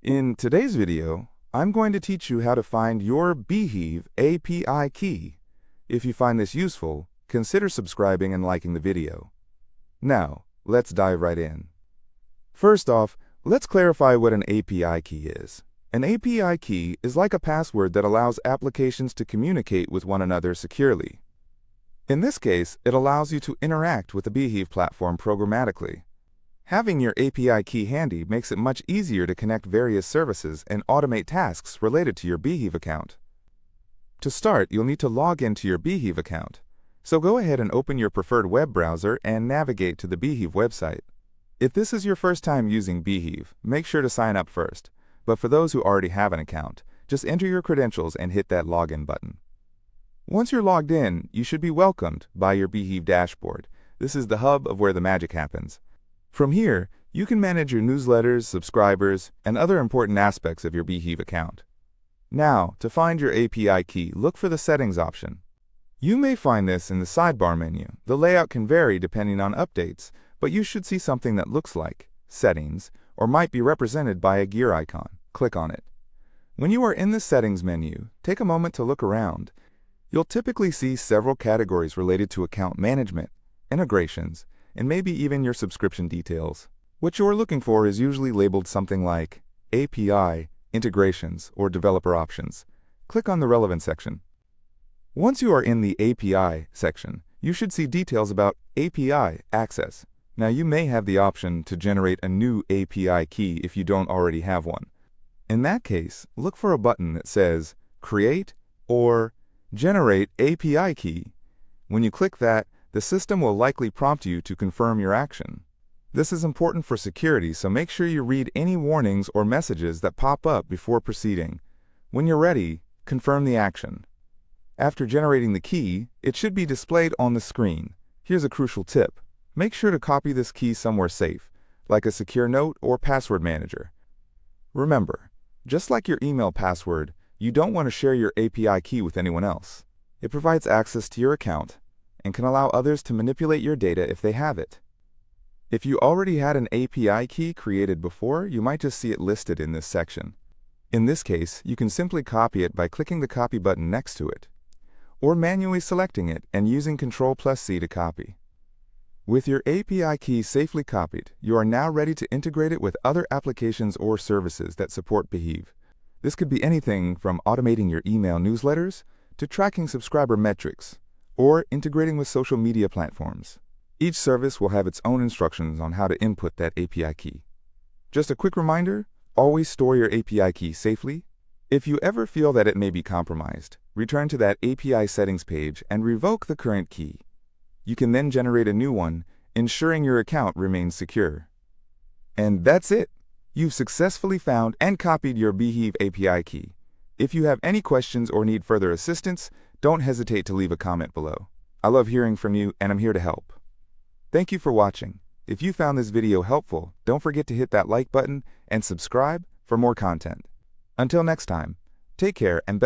In today's video, I'm going to teach you how to find your Beehiiv API key. If you find this useful, consider subscribing and liking the video. Now, let's dive right in. First off, let's clarify what an API key is. An API key is like a password that allows applications to communicate with one another securely. In this case, it allows you to interact with the Beehiiv platform programmatically. Having your API key handy makes it much easier to connect various services and automate tasks related to your Beehiiv account. To start, you'll need to log into your Beehiiv account. So go ahead and open your preferred web browser and navigate to the Beehiiv website. If this is your first time using Beehiiv, make sure to sign up first. But for those who already have an account, just enter your credentials and hit that login button. Once you're logged in, you should be welcomed by your Beehiiv dashboard. This is the hub of where the magic happens. From here, you can manage your newsletters, subscribers, and other important aspects of your Beehiiv account. Now, to find your API key, look for the Settings option. You may find this in the sidebar menu. The layout can vary depending on updates, but you should see something that looks like Settings, or might be represented by a gear icon. Click on it. When you are in the Settings menu, take a moment to look around. You'll typically see several categories related to account management, integrations, and maybe even your subscription details. What you're looking for is usually labeled something like API, integrations, or developer options. Click on the relevant section. Once you are in the API section, you should see details about API access. Now, you may have the option to generate a new API key if you don't already have one. In that case, look for a button that says Create or Generate API Key. When you click that, the system will likely prompt you to confirm your action. This is important for security, so make sure you read any warnings or messages that pop up before proceeding. When you're ready, confirm the action. After generating the key, it should be displayed on the screen. Here's a crucial tip. Make sure to copy this key somewhere safe, like a secure note or password manager. Remember, just like your email password, you don't want to share your API key with anyone else. It provides access to your account and can allow others to manipulate your data if they have it. If you already had an API key created before, you might just see it listed in this section. In this case, you can simply copy it by clicking the copy button next to it, or manually selecting it and using Ctrl+C to copy. With your API key safely copied, you are now ready to integrate it with other applications or services that support Beehiiv. This could be anything from automating your email newsletters to tracking subscriber metrics, or integrating with social media platforms. Each service will have its own instructions on how to input that API key. Just a quick reminder, always store your API key safely. If you ever feel that it may be compromised, return to that API settings page and revoke the current key. You can then generate a new one, ensuring your account remains secure. And that's it! You've successfully found and copied your Beehiiv API key. If you have any questions or need further assistance, don't hesitate to leave a comment below. I love hearing from you, and I'm here to help. Thank you for watching. If you found this video helpful, don't forget to hit that like button and subscribe for more content. Until next time, take care and best